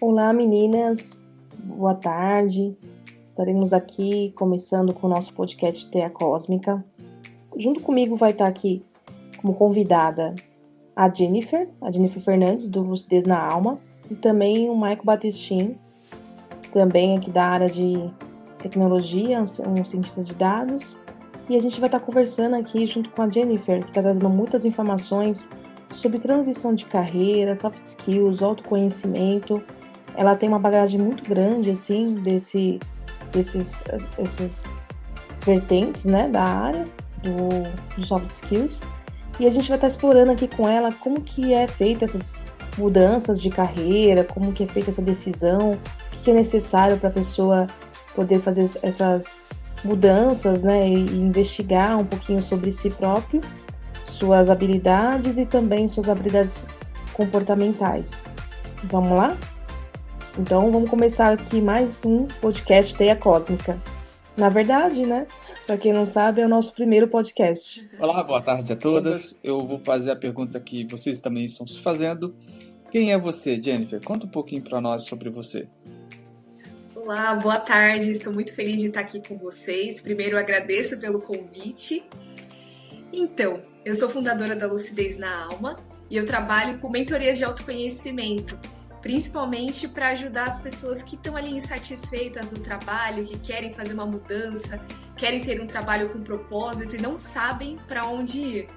Olá, meninas. Boa tarde. Estaremos aqui começando com o nosso podcast Teia Cósmica. Junto comigo vai estar aqui como convidada a Jennifer Fernandes, do Lucidez na Alma, e também o Maico Batistin, também aqui da área de tecnologia, um cientista de dados. E a gente vai estar conversando aqui junto com a Jennifer, que está trazendo muitas informações sobre transição de carreira, soft skills, autoconhecimento. Ela tem uma bagagem muito grande, assim, desses vertentes, né, da área do soft skills. E a gente vai estar explorando aqui com ela como que é feita essas mudanças de carreira, como que é feita essa decisão, o que é necessário para a pessoa poder fazer essas mudanças, né, e investigar um pouquinho sobre si próprio, suas habilidades e também suas habilidades comportamentais. Vamos lá? Então, vamos começar aqui mais um podcast Teia Cósmica. Na verdade, né? Para quem não sabe, é o nosso primeiro podcast. Olá, boa tarde a todas. Eu vou fazer a pergunta que vocês também estão se fazendo. Quem é você, Jennifer? Conta um pouquinho para nós sobre você. Olá, boa tarde. Estou muito feliz de estar aqui com vocês. Primeiro, agradeço pelo convite. Então, eu sou fundadora da Lucidez na Alma e eu trabalho com mentorias de autoconhecimento, principalmente para ajudar as pessoas que estão ali insatisfeitas no trabalho, que querem fazer uma mudança, querem ter um trabalho com propósito e não sabem para onde ir.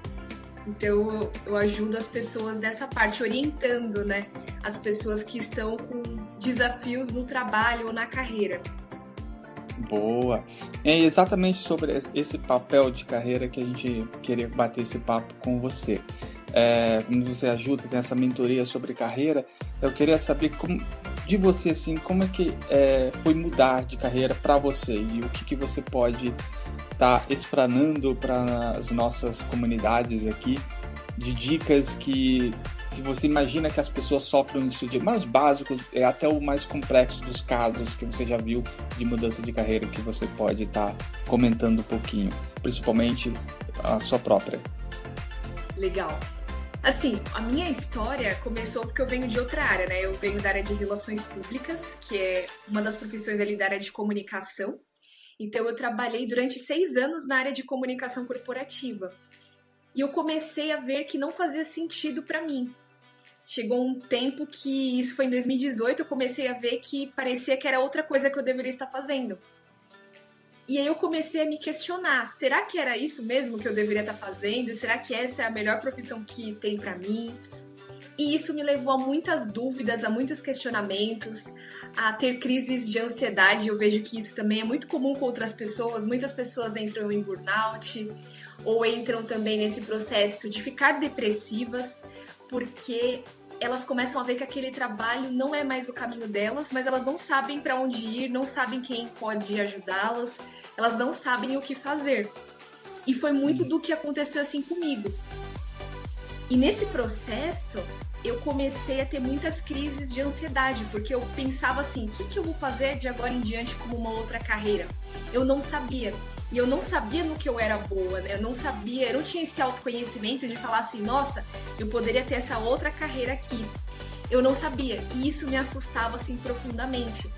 Então, eu ajudo as pessoas dessa parte, orientando, né, as pessoas que estão com desafios no trabalho ou na carreira. Boa! É exatamente sobre esse papel de carreira que a gente queria bater esse papo com você. Quando você ajuda, tem essa mentoria sobre carreira, eu queria saber de você, assim, como é que foi mudar de carreira para você e o que você pode estar explanando para as nossas comunidades aqui, de dicas que você imagina que as pessoas sofrem no seu dia, mais básico, até o mais complexo dos casos que você já viu de mudança de carreira, que você pode estar comentando um pouquinho, principalmente a sua própria. Legal. Assim, a minha história começou porque eu venho de outra área, né? Eu venho da área de relações públicas, que é uma das profissões ali da área de comunicação. Então, eu trabalhei durante 6 anos na área de comunicação corporativa. E eu comecei a ver que não fazia sentido para mim. Chegou um tempo que, isso foi em 2018, eu comecei a ver que parecia que era outra coisa que eu deveria estar fazendo. E aí eu comecei a me questionar, será que era isso mesmo que eu deveria estar fazendo? Será que essa é a melhor profissão que tem para mim? E isso me levou a muitas dúvidas, a muitos questionamentos, a ter crises de ansiedade. Eu vejo que isso também é muito comum com outras pessoas. Muitas pessoas entram em burnout ou entram também nesse processo de ficar depressivas, porque elas começam a ver que aquele trabalho não é mais o caminho delas, mas elas não sabem para onde ir, não sabem quem pode ajudá-las, elas não sabem o que fazer. E foi muito do que aconteceu assim comigo. E nesse processo, eu comecei a ter muitas crises de ansiedade, porque eu pensava assim, o que eu vou fazer de agora em diante como uma outra carreira? Eu não sabia. E eu não sabia no que eu era boa, né? Eu não tinha esse autoconhecimento de falar assim, nossa, eu poderia ter essa outra carreira aqui. Eu não sabia, e isso me assustava assim profundamente.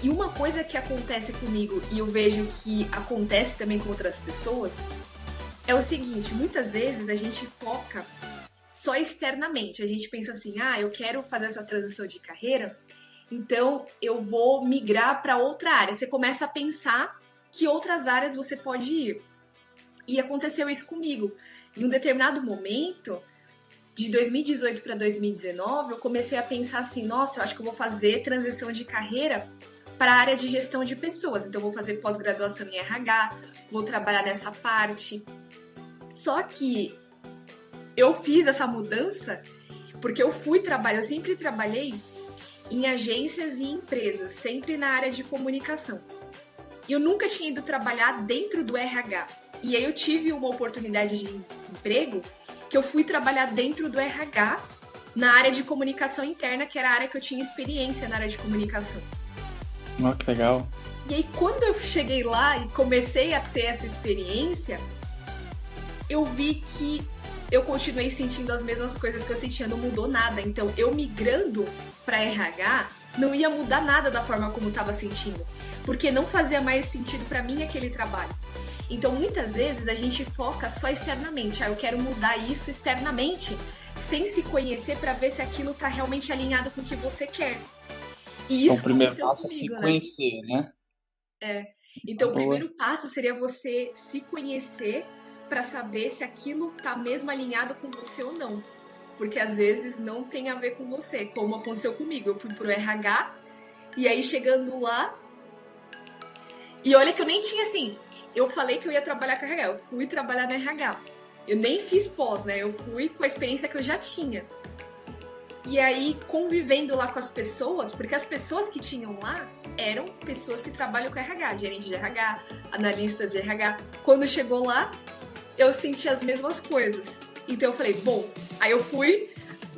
E uma coisa que acontece comigo, e eu vejo que acontece também com outras pessoas, é o seguinte, muitas vezes a gente foca só externamente. A gente pensa assim, eu quero fazer essa transição de carreira, então eu vou migrar para outra área. Você começa a pensar que outras áreas você pode ir. E aconteceu isso comigo. Em um determinado momento, de 2018 para 2019, eu comecei a pensar assim, nossa, eu acho que eu vou fazer transição de carreira para a área de gestão de pessoas. Então, eu vou fazer pós-graduação em RH, vou trabalhar nessa parte. Só que eu fiz essa mudança porque eu sempre trabalhei em agências e empresas, sempre na área de comunicação. Eu nunca tinha ido trabalhar dentro do RH. E aí eu tive uma oportunidade de emprego que eu fui trabalhar dentro do RH na área de comunicação interna, que era a área que eu tinha experiência na área de comunicação. Que legal. E aí quando eu cheguei lá e comecei a ter essa experiência, eu vi que eu continuei sentindo as mesmas coisas que eu sentia, não mudou nada. Então, eu migrando para RH, não ia mudar nada da forma como eu estava sentindo, porque não fazia mais sentido para mim aquele trabalho. Então, muitas vezes, a gente foca só externamente. Eu quero mudar isso externamente, sem se conhecer para ver se aquilo está realmente alinhado com o que você quer. E isso Então, o primeiro aconteceu passo é se comigo, né? conhecer, né? Então, o Boa. primeiro passo seria você se conhecer para saber se aquilo tá mesmo alinhado com você ou não. Porque às vezes não tem a ver com você, como aconteceu comigo. Eu fui pro RH e aí chegando lá, e olha que eu nem tinha assim, eu falei que eu ia trabalhar com RH, eu fui trabalhar no RH. Eu nem fiz pós, né? Eu fui com a experiência que eu já tinha. E aí, convivendo lá com as pessoas, porque as pessoas que tinham lá eram pessoas que trabalham com RH, gerente de RH, analistas de RH. Quando chegou lá, eu senti as mesmas coisas. Então eu falei, bom, aí eu fui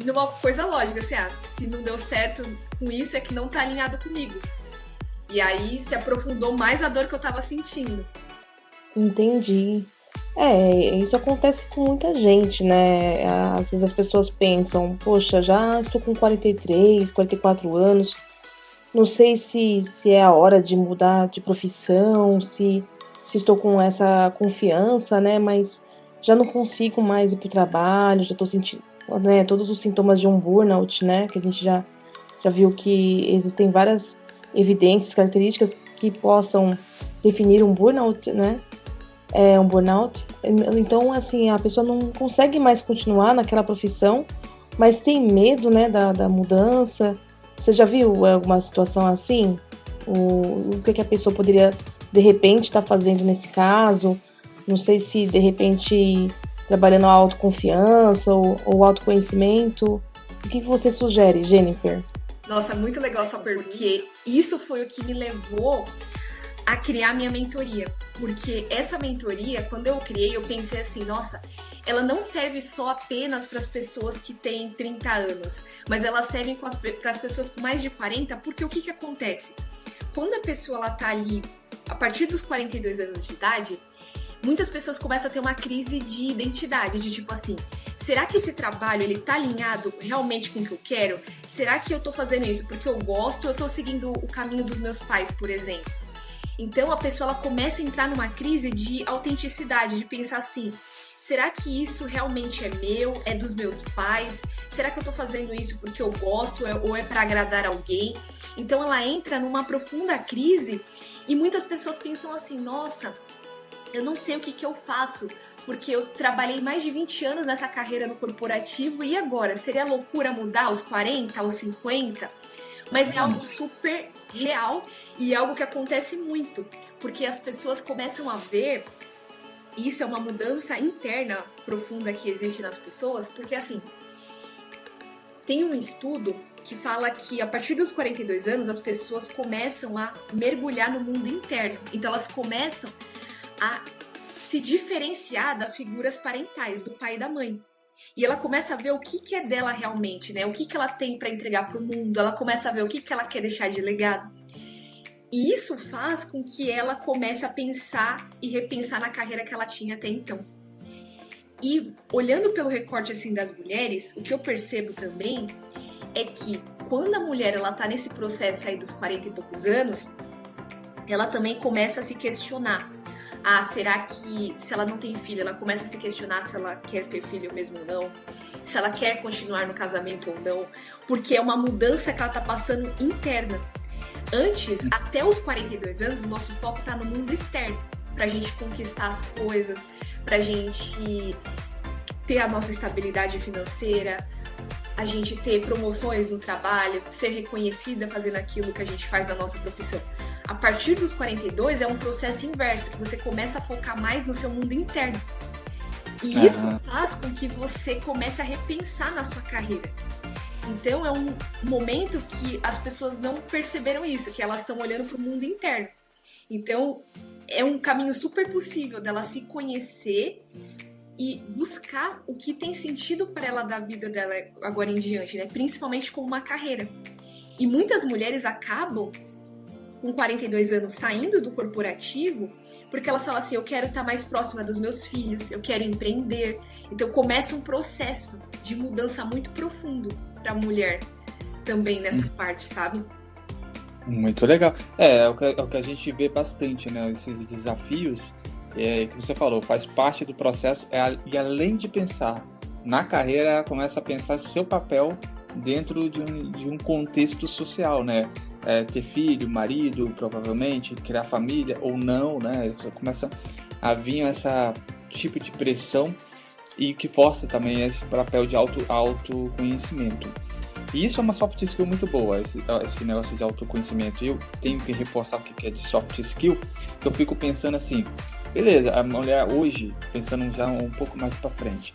numa coisa lógica, assim, se não deu certo com isso é que não tá alinhado comigo. E aí se aprofundou mais a dor que eu tava sentindo. Entendi. Isso acontece com muita gente, né? Às vezes as pessoas pensam, poxa, já estou com 43, 44 anos, não sei se é a hora de mudar de profissão, se estou com essa confiança, né? Mas já não consigo mais ir para o trabalho, já estou sentindo, né, todos os sintomas de um burnout, né? Que a gente já viu que existem várias evidências, características que possam definir um burnout, né? Um burnout. Então, assim, a pessoa não consegue mais continuar naquela profissão, mas tem medo, né, da mudança. Você já viu alguma situação assim? O que a pessoa poderia, de repente, estar fazendo nesse caso? Não sei se, de repente, trabalhando a autoconfiança ou autoconhecimento. O que você sugere, Jennifer? Nossa, muito legal a sua pergunta, porque isso foi o que me levou a criar minha mentoria. Porque essa mentoria, quando eu criei, eu pensei assim, nossa, ela não serve só apenas para as pessoas que têm 30 anos, mas ela serve para as pessoas com mais de 40, porque o que acontece? Quando a pessoa ela tá ali, a partir dos 42 anos de idade, muitas pessoas começam a ter uma crise de identidade, de tipo assim, será que esse trabalho ele tá alinhado realmente com o que eu quero? Será que eu tô fazendo isso porque eu gosto ou eu tô seguindo o caminho dos meus pais, por exemplo? Então a pessoa ela começa a entrar numa crise de autenticidade, de pensar assim, será que isso realmente é meu? É dos meus pais? Será que eu tô fazendo isso porque eu gosto ou é para agradar alguém? Então ela entra numa profunda crise e muitas pessoas pensam assim, nossa, eu não sei o que eu faço, porque eu trabalhei mais de 20 anos nessa carreira no corporativo e agora? Seria loucura mudar aos 40, aos 50? Mas é algo super real e é algo que acontece muito, porque as pessoas começam a ver, isso é uma mudança interna profunda que existe nas pessoas, porque assim, tem um estudo que fala que a partir dos 42 anos as pessoas começam a mergulhar no mundo interno, então elas começam a se diferenciar das figuras parentais, do pai e da mãe. E ela começa a ver o que é dela realmente, né? O que ela tem para entregar para o mundo. Ela começa a ver o que ela quer deixar de legado. E isso faz com que ela comece a pensar e repensar na carreira que ela tinha até então. E olhando pelo recorte assim das mulheres, o que eu percebo também é que quando a mulher ela tá nesse processo aí dos 40 e poucos anos, ela também começa a se questionar. Será que se ela não tem filho, ela começa a se questionar se ela quer ter filho mesmo ou não, se ela quer continuar no casamento ou não, porque é uma mudança que ela tá passando interna. Antes, até os 42 anos, o nosso foco tá no mundo externo, pra gente conquistar as coisas, pra gente ter a nossa estabilidade financeira, a gente ter promoções no trabalho, ser reconhecida fazendo aquilo que a gente faz na nossa profissão. A partir dos 42 é um processo inverso, que você começa a focar mais no seu mundo interno. E isso faz com que você comece a repensar na sua carreira. Então é um momento que as pessoas não perceberam isso, que elas estão olhando para o mundo interno. Então é um caminho super possível dela se conhecer e buscar o que tem sentido para ela da vida dela agora em diante, né? Principalmente com uma carreira. E muitas mulheres acabam com 42 anos saindo do corporativo, porque elas falam assim, eu quero estar mais próxima dos meus filhos, eu quero empreender. Então começa um processo de mudança muito profundo para a mulher também nessa parte, sabe? Muito legal. É o que a gente vê bastante, né? Esses desafios, que você falou, faz parte do processo, e além de pensar na carreira, ela começa a pensar seu papel dentro de um contexto social, né? Ter filho, marido, provavelmente, criar família ou não, né? Você começa a vir essa tipo de pressão e que força também esse papel de autoconhecimento. E isso é uma soft skill muito boa, esse negócio de autoconhecimento. Eu tenho que reforçar o que é de soft skill, que eu fico pensando assim, beleza, a mulher hoje, pensando já um pouco mais para frente,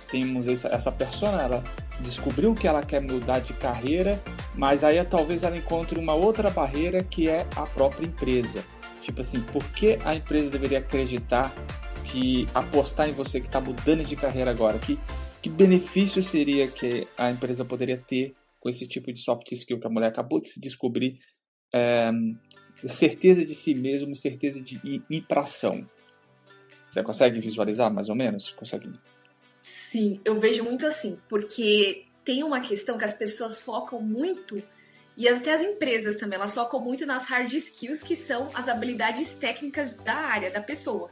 temos essa persona, ela descobriu que ela quer mudar de carreira, mas aí talvez ela encontre uma outra barreira que é a própria empresa. Tipo assim, por que a empresa deveria acreditar que apostar em você que está mudando de carreira agora? Que benefício seria que a empresa poderia ter com esse tipo de soft skill que a mulher acabou de se descobrir? Certeza de si mesmo, certeza de ir para ação. Você consegue visualizar mais ou menos? Consegue? Sim, eu vejo muito assim, porque tem uma questão que as pessoas focam muito, e até as empresas também, elas focam muito nas hard skills, que são as habilidades técnicas da área, da pessoa.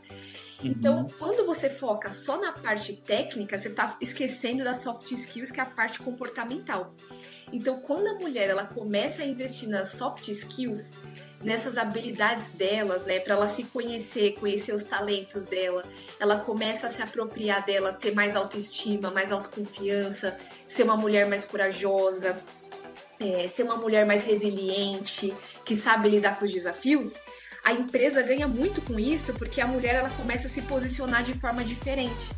Então, quando você foca só na parte técnica, você está esquecendo das soft skills, que é a parte comportamental. Então, quando a mulher ela começa a investir nas soft skills, nessas habilidades delas, né, para ela se conhecer os talentos dela, ela começa a se apropriar dela, ter mais autoestima, mais autoconfiança, ser uma mulher mais corajosa, ser uma mulher mais resiliente, que sabe lidar com os desafios. A empresa ganha muito com isso, porque a mulher ela começa a se posicionar de forma diferente.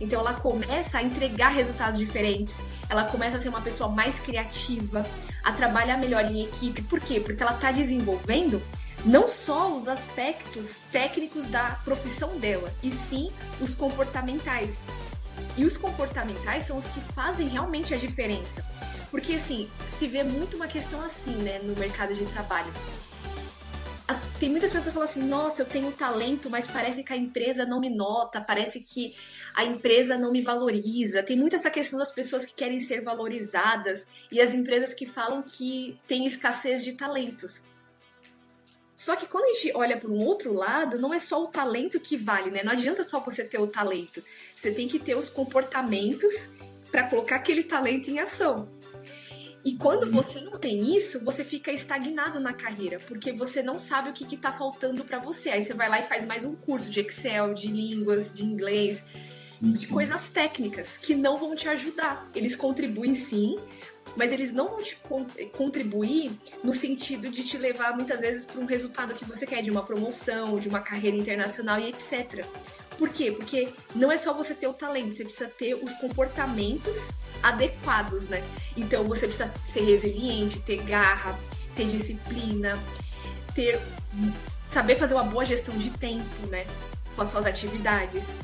Então ela começa a entregar resultados diferentes, ela começa a ser uma pessoa mais criativa, a trabalhar melhor em equipe. Por quê? Porque ela está desenvolvendo não só os aspectos técnicos da profissão dela, e sim os comportamentais. E os comportamentais são os que fazem realmente a diferença. Porque assim, se vê muito uma questão assim, né, no mercado de trabalho. Tem muitas pessoas que falam assim, nossa, eu tenho talento, mas parece que a empresa não me nota, parece que a empresa não me valoriza. Tem muita essa questão das pessoas que querem ser valorizadas e as empresas que falam que tem escassez de talentos. Só que quando a gente olha para um outro lado, não é só o talento que vale, né? Não adianta só você ter o talento. Você tem que ter os comportamentos para colocar aquele talento em ação. E quando você não tem isso, você fica estagnado na carreira, porque você não sabe o que está faltando para você. Aí você vai lá e faz mais um curso de Excel, de línguas, de inglês, de coisas técnicas que não vão te ajudar. Eles contribuem sim, mas eles não vão te contribuir no sentido de te levar muitas vezes para um resultado que você quer, de uma promoção, de uma carreira internacional e etc. Por quê? Porque não é só você ter o talento, você precisa ter os comportamentos adequados, né? Então você precisa ser resiliente, ter garra, ter disciplina, saber fazer uma boa gestão de tempo, né? Com as suas atividades.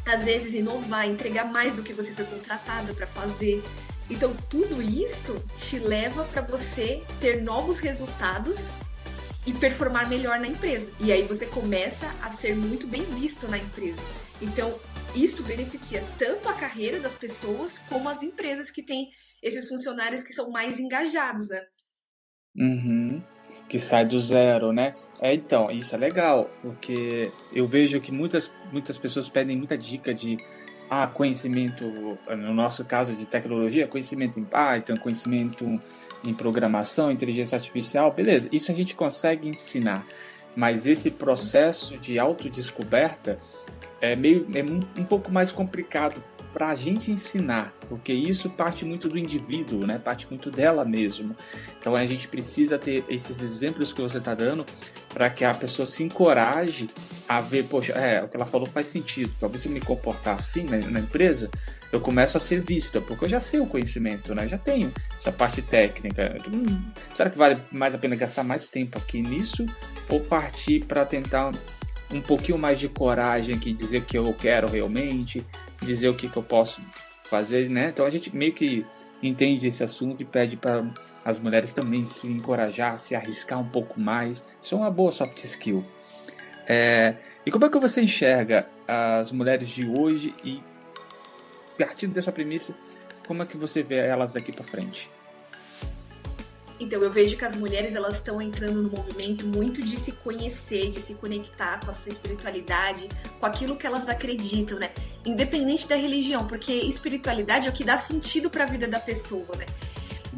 Às vezes inovar, entregar mais do que você foi contratada para fazer. Então tudo isso te leva para você ter novos resultados e performar melhor na empresa. E aí você começa a ser muito bem visto na empresa. Então isso beneficia tanto a carreira das pessoas como as empresas que têm esses funcionários que são mais engajados, né? Que sai do zero, né? Então, isso é legal, porque eu vejo que muitas pessoas pedem muita dica de conhecimento, no nosso caso de tecnologia, conhecimento em Python, conhecimento em programação, inteligência artificial, beleza, isso a gente consegue ensinar, mas esse processo de autodescoberta é um pouco mais complicado para a gente ensinar, porque isso parte muito do indivíduo, né? Parte muito dela mesmo. Então a gente precisa ter esses exemplos que você está dando para que a pessoa se encoraje a ver, poxa, o que ela falou faz sentido. Talvez se eu me comportar assim na empresa, eu começo a ser vista, porque eu já sei o conhecimento, né? Já tenho essa parte técnica. Será que vale mais a pena gastar mais tempo aqui nisso ou partir para tentar um pouquinho mais de coragem aqui, dizer o que eu quero realmente, dizer o que eu posso fazer, né? Então a gente meio que entende esse assunto e pede para as mulheres também se encorajar, se arriscar um pouco mais. Isso é uma boa soft skill. E como é que você enxerga as mulheres de hoje e, partindo dessa premissa, como é que você vê elas daqui para frente? Então, eu vejo que as mulheres, elas estão entrando no movimento muito de se conhecer, de se conectar com a sua espiritualidade, com aquilo que elas acreditam, né? Independente da religião, porque espiritualidade é o que dá sentido para a vida da pessoa, né?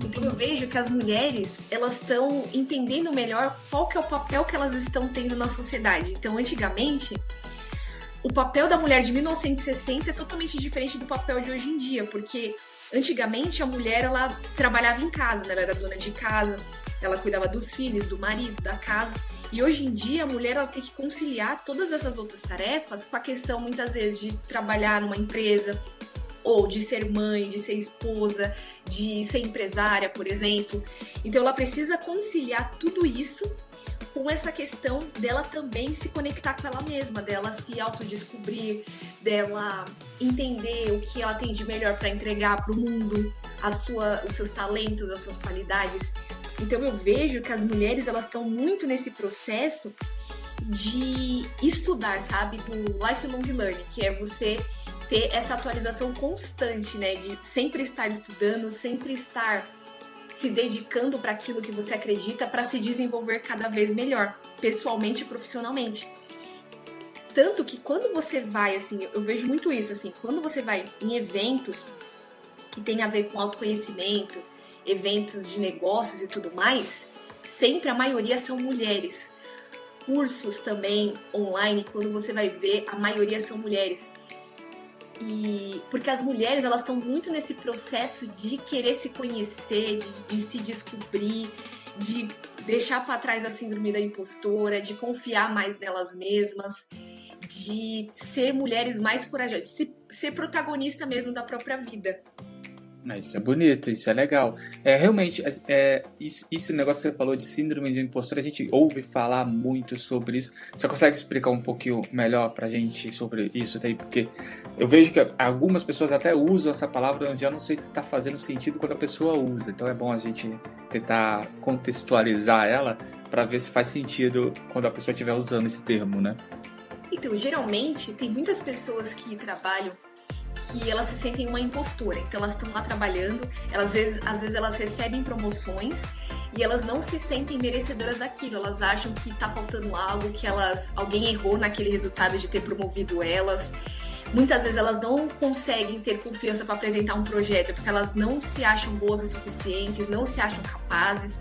Então, eu vejo que as mulheres, elas estão entendendo melhor qual que é o papel que elas estão tendo na sociedade. Então, antigamente, o papel da mulher de 1960 é totalmente diferente do papel de hoje em dia, porque antigamente a mulher, ela trabalhava em casa, né? Ela era dona de casa, ela cuidava dos filhos, do marido, da casa. E hoje em dia a mulher, ela tem que conciliar todas essas outras tarefas com a questão, muitas vezes, de trabalhar numa empresa, ou de ser mãe, de ser esposa, de ser empresária, por exemplo. Então ela precisa conciliar tudo isso com essa questão dela também se conectar com ela mesma, dela se autodescobrir, dela entender o que ela tem de melhor para entregar para o mundo, os seus talentos, as suas qualidades. Então eu vejo que as mulheres, elas estão muito nesse processo de estudar, sabe? Do lifelong learning, que é você ter essa atualização constante, né? De sempre estar estudando, sempre estar se dedicando para aquilo que você acredita, para se desenvolver cada vez melhor, pessoalmente e profissionalmente. Tanto que quando você vai, assim, eu vejo muito isso, assim, quando você vai em eventos que tem a ver com autoconhecimento, eventos de negócios e tudo mais, sempre a maioria são mulheres. Cursos também online, quando você vai ver, a maioria são mulheres. E porque as mulheres, elas estão muito nesse processo de querer se conhecer, de se descobrir, de deixar para trás a síndrome da impostora, de confiar mais nelas mesmas, de ser mulheres mais corajosas, de ser protagonista mesmo da própria vida. Isso é bonito, isso é legal. Realmente, esse negócio que você falou de síndrome de impostora, a gente ouve falar muito sobre isso. Você consegue explicar um pouquinho melhor pra gente sobre isso daí? Porque eu vejo que algumas pessoas até usam essa palavra, eu já não sei se está fazendo sentido quando a pessoa usa. Então é bom a gente tentar contextualizar ela para ver se faz sentido quando a pessoa estiver usando esse termo, né? Então, geralmente, tem muitas pessoas que trabalham que elas se sentem uma impostora. Então elas estão lá trabalhando, às vezes elas recebem promoções e elas não se sentem merecedoras daquilo. Elas acham que tá faltando algo, que alguém errou naquele resultado de ter promovido elas. Muitas vezes elas não conseguem ter confiança para apresentar um projeto porque elas não se acham boas o suficientes, não se acham capazes.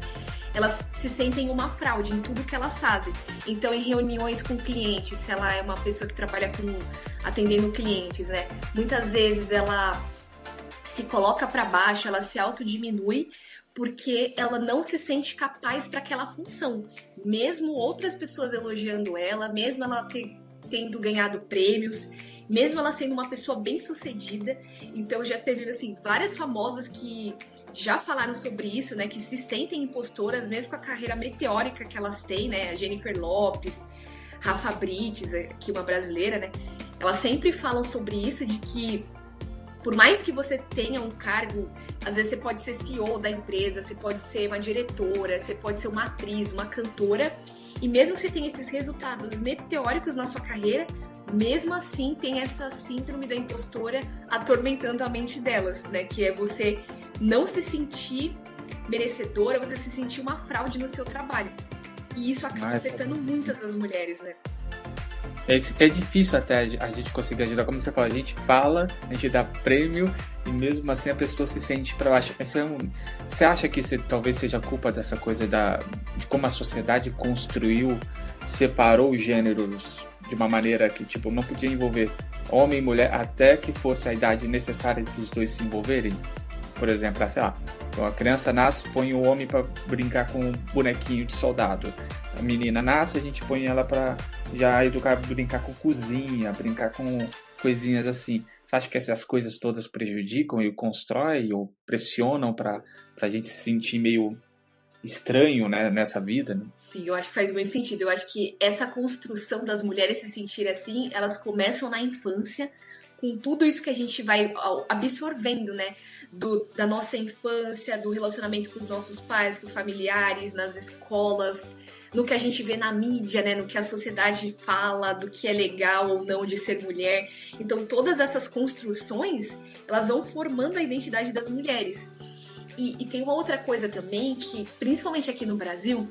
Elas se sentem uma fraude em tudo que elas fazem. Então, em reuniões com clientes, se ela é uma pessoa que trabalha atendendo clientes, né? Muitas vezes ela se coloca para baixo, ela se autodiminui, porque ela não se sente capaz para aquela função. Mesmo outras pessoas elogiando ela, mesmo ela tendo ganhado prêmios, mesmo ela sendo uma pessoa bem-sucedida. Então, já teve, assim, várias famosas que já falaram sobre isso, né, que se sentem impostoras, mesmo com a carreira meteórica que elas têm, né, a Jennifer Lopez, Rafa Brites, aqui uma brasileira, né, elas sempre falam sobre isso, de que por mais que você tenha um cargo, às vezes você pode ser CEO da empresa, você pode ser uma diretora, você pode ser uma atriz, uma cantora, e mesmo que você tenha esses resultados meteóricos na sua carreira, mesmo assim tem essa síndrome da impostora atormentando a mente delas, né, que é você não se sentir merecedora, você se sentir uma fraude no seu trabalho. E isso acaba afetando muitas das mulheres, né? É difícil até a gente conseguir ajudar. Como você fala, a gente fala, a gente dá prêmio e mesmo assim a pessoa se sente para baixo. Você acha que isso talvez seja culpa dessa coisa de como a sociedade construiu, separou os gêneros de uma maneira que tipo, não podia envolver homem e mulher até que fosse a idade necessária para os dois se envolverem? Por exemplo, sei lá, a criança nasce, põe o homem para brincar com um bonequinho de soldado. A menina nasce, a gente põe ela para já educar, brincar com cozinha, brincar com coisinhas assim. Você acha que essas coisas todas prejudicam e constroem ou pressionam para a gente se sentir meio estranho, né, nessa vida, né? Sim, eu acho que faz muito sentido. Eu acho que essa construção das mulheres se sentirem assim, elas começam na infância, com tudo isso que a gente vai absorvendo, né? Da nossa infância, do relacionamento com os nossos pais, com familiares, nas escolas, no que a gente vê na mídia, né? No que a sociedade fala, do que é legal ou não de ser mulher. Então, todas essas construções, elas vão formando a identidade das mulheres. E tem uma outra coisa também, que principalmente aqui no Brasil,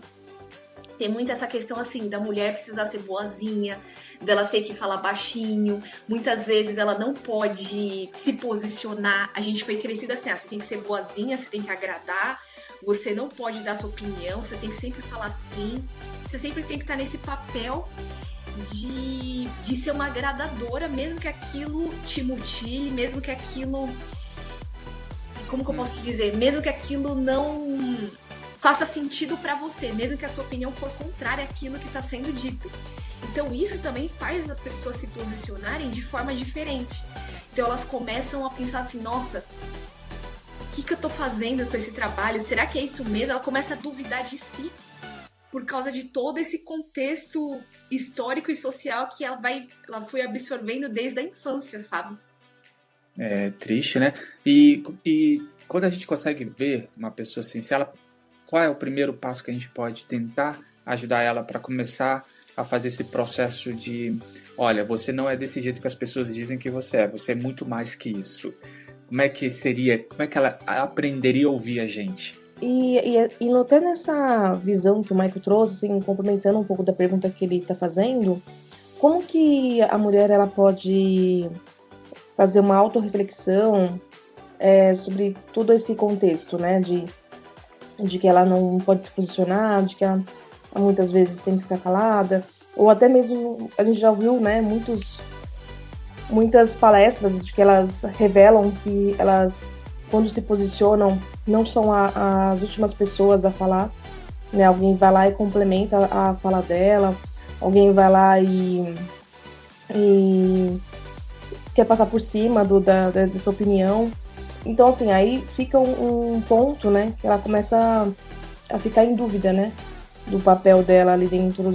tem muito essa questão assim, da mulher precisar ser boazinha, dela ter que falar baixinho, muitas vezes ela não pode se posicionar. A gente foi crescida assim, você tem que ser boazinha, você tem que agradar, você não pode dar sua opinião, você tem que sempre falar sim, você sempre tem que estar nesse papel de ser uma agradadora, mesmo que aquilo te mutile, mesmo que aquilo... Como que eu posso te dizer? Mesmo que aquilo não faça sentido pra você, mesmo que a sua opinião for contrária àquilo que tá sendo dito. Então isso também faz as pessoas se posicionarem de forma diferente. Então elas começam a pensar assim, nossa, o que eu tô fazendo com esse trabalho? Será que é isso mesmo? Ela começa a duvidar de si por causa de todo esse contexto histórico e social que ela foi absorvendo desde a infância, sabe? É triste, né? E quando a gente consegue ver uma pessoa assim, qual é o primeiro passo que a gente pode tentar ajudar ela para começar a fazer esse processo de, olha, você não é desse jeito que as pessoas dizem que você é muito mais que isso. Como é que ela aprenderia a ouvir a gente? E notando essa visão que o Michael trouxe, assim, complementando um pouco da pergunta que ele está fazendo, como que a mulher ela pode fazer uma autorreflexão sobre todo esse contexto, né, de que ela não pode se posicionar, de que ela muitas vezes tem que ficar calada, ou até mesmo, a gente já ouviu, né, muitas palestras de que elas revelam que elas, quando se posicionam, não são as últimas pessoas a falar, né, alguém vai lá e complementa a fala dela, alguém vai lá e quer passar por cima dessa opinião. Então, assim, aí fica um ponto, né, que ela começa a ficar em dúvida, né, do papel dela ali dentro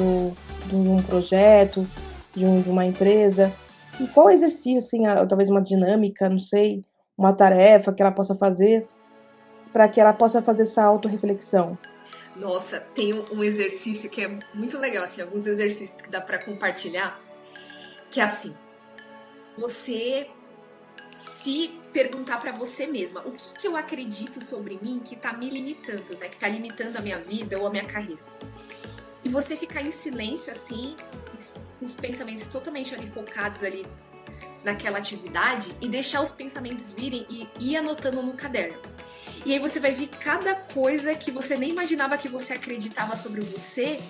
de um projeto, de uma empresa. E qual exercício, assim, talvez uma dinâmica, não sei, uma tarefa que ela possa fazer para que ela possa fazer essa autorreflexão? Nossa, tem um exercício que é muito legal, assim, alguns exercícios que dá para compartilhar, que é assim, você se perguntar para você mesma, o que eu acredito sobre mim que tá me limitando, né? Que tá limitando a minha vida ou a minha carreira. E você ficar em silêncio, assim, com os pensamentos totalmente ali focados ali naquela atividade e deixar os pensamentos virem e ir anotando no caderno. E aí você vai ver cada coisa que você nem imaginava que você acreditava sobre você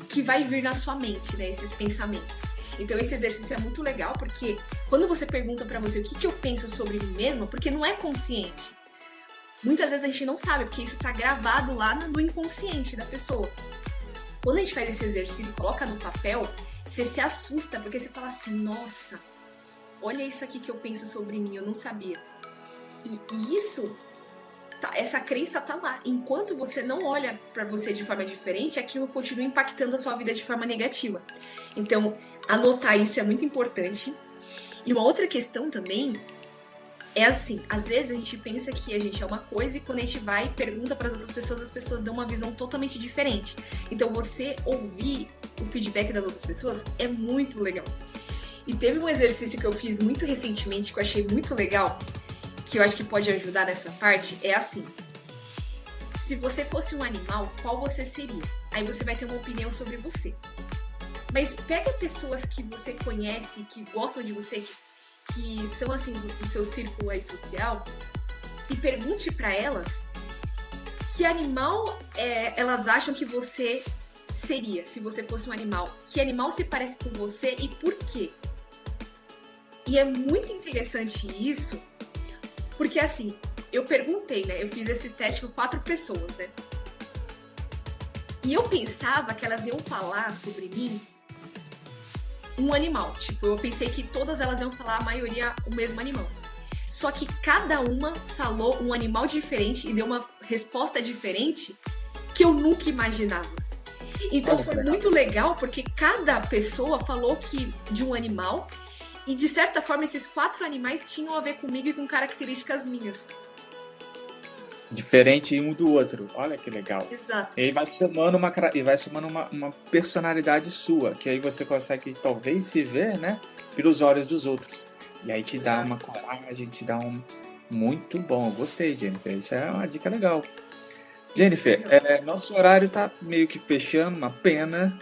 que vai vir na sua mente, né? Esses pensamentos. Então esse exercício é muito legal porque quando você pergunta pra você o que eu penso sobre mim mesma, porque não é consciente. Muitas vezes a gente não sabe, porque isso tá gravado lá no inconsciente da pessoa. Quando a gente faz esse exercício e coloca no papel, você se assusta, porque você fala assim, nossa, olha isso aqui que eu penso sobre mim, eu não sabia. E isso, essa crença tá lá. Enquanto você não olha pra você de forma diferente, aquilo continua impactando a sua vida de forma negativa. Então, anotar isso é muito importante. E uma outra questão também é assim, às vezes a gente pensa que a gente é uma coisa e quando a gente vai e pergunta para as outras pessoas, as pessoas dão uma visão totalmente diferente. Então você ouvir o feedback das outras pessoas é muito legal. E teve um exercício que eu fiz muito recentemente que eu achei muito legal, que eu acho que pode ajudar nessa parte, é assim. Se você fosse um animal, qual você seria? Aí você vai ter uma opinião sobre você. Mas pega pessoas que você conhece, que gostam de você, que são assim do seu círculo aí social, e pergunte pra elas que animal elas acham que você seria, se você fosse um animal. Que animal se parece com você e por quê? E é muito interessante isso, porque assim, eu perguntei, né? Eu fiz esse teste com 4 pessoas, né? E eu pensava que elas iam falar sobre mim um animal. Tipo, eu pensei que todas elas iam falar, a maioria, o mesmo animal. Só que cada uma falou um animal diferente e deu uma resposta diferente que eu nunca imaginava. Então Olha que foi legal. muito legal, porque cada pessoa falou que de um animal, e de certa forma esses 4 animais tinham a ver comigo e com características minhas. Diferente um do outro. Olha que legal. Exato. E aí vai somando uma personalidade sua, que aí você consegue talvez se ver, né, pelos olhos dos outros. E aí te dá Exato. uma coragem, te dá um... Muito bom, gostei, Jennifer. Isso é uma dica legal. Jennifer, nosso horário tá meio que fechando, uma pena.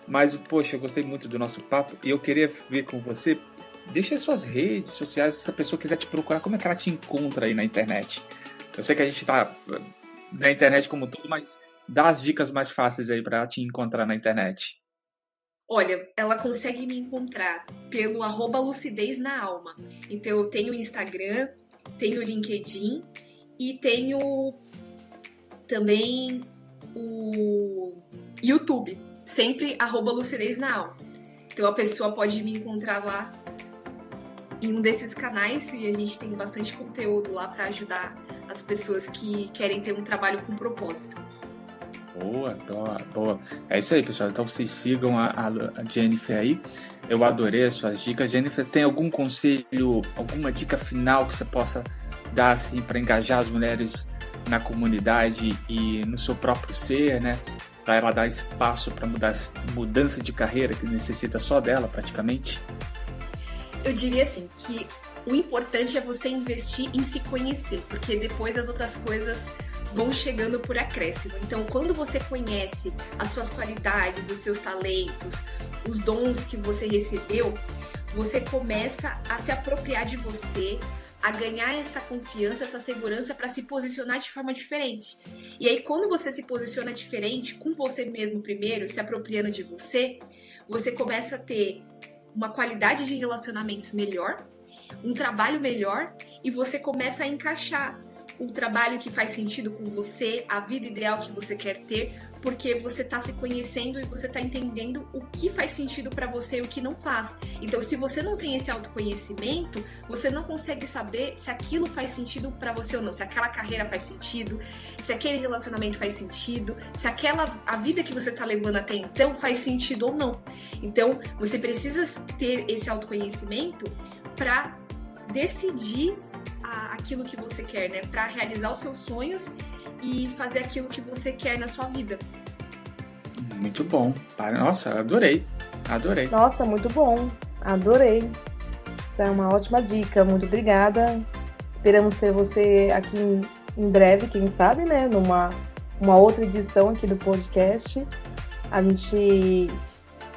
Mas, poxa, eu gostei muito do nosso papo e eu queria ver com você. Deixa as suas redes sociais, se a pessoa quiser te procurar, como é que ela te encontra aí na internet? Eu sei que a gente tá na internet como um todo, mas dá as dicas mais fáceis aí para ela te encontrar na internet. Olha, ela consegue me encontrar pelo @lucidez na alma. Então eu tenho o Instagram, tenho o LinkedIn e tenho também o YouTube, sempre @lucidez na alma. Então a pessoa pode me encontrar lá em um desses canais e a gente tem bastante conteúdo lá para ajudar as pessoas que querem ter um trabalho com propósito. Boa, boa, boa. É isso aí, pessoal. Então vocês sigam a Jennifer aí. Eu adorei as suas dicas. Jennifer, tem algum conselho, alguma dica final que você possa dar assim para engajar as mulheres na comunidade e no seu próprio ser, né? Para ela dar espaço para mudança de carreira que necessita só dela, praticamente? Eu diria assim que o importante é você investir em se conhecer, porque depois as outras coisas vão chegando por acréscimo. Então, quando você conhece as suas qualidades, os seus talentos, os dons que você recebeu, você começa a se apropriar de você, a ganhar essa confiança, essa segurança para se posicionar de forma diferente. E aí, quando você se posiciona diferente, com você mesmo primeiro, se apropriando de você, você começa a ter uma qualidade de relacionamentos melhor, um trabalho melhor, e você começa a encaixar o trabalho que faz sentido com você, a vida ideal que você quer ter, porque você está se conhecendo e você está entendendo o que faz sentido para você e o que não faz. Então, se você não tem esse autoconhecimento, você não consegue saber se aquilo faz sentido para você ou não, se aquela carreira faz sentido, se aquele relacionamento faz sentido, se a vida que você está levando até então faz sentido ou não. Então, você precisa ter esse autoconhecimento para decidir aquilo que você quer, né? Para realizar os seus sonhos e fazer aquilo que você quer na sua vida. Muito bom. Nossa, adorei. Adorei. Nossa, muito bom. Adorei. Isso é uma ótima dica. Muito obrigada. Esperamos ter você aqui em breve, quem sabe, né? Uma outra edição aqui do podcast. A gente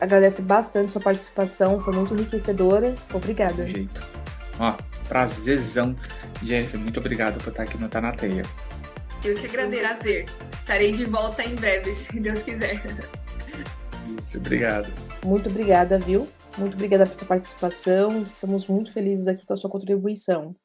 agradece bastante sua participação. Foi muito enriquecedora. Obrigada. Do jeito. Ó, prazerzão. Jennifer, muito obrigado por estar aqui no Tá na Teia. Eu que agradeço, prazer. Estarei de volta em breve, se Deus quiser. Isso, obrigado. Muito obrigada, viu? Muito obrigada pela sua participação. Estamos muito felizes aqui com a sua contribuição.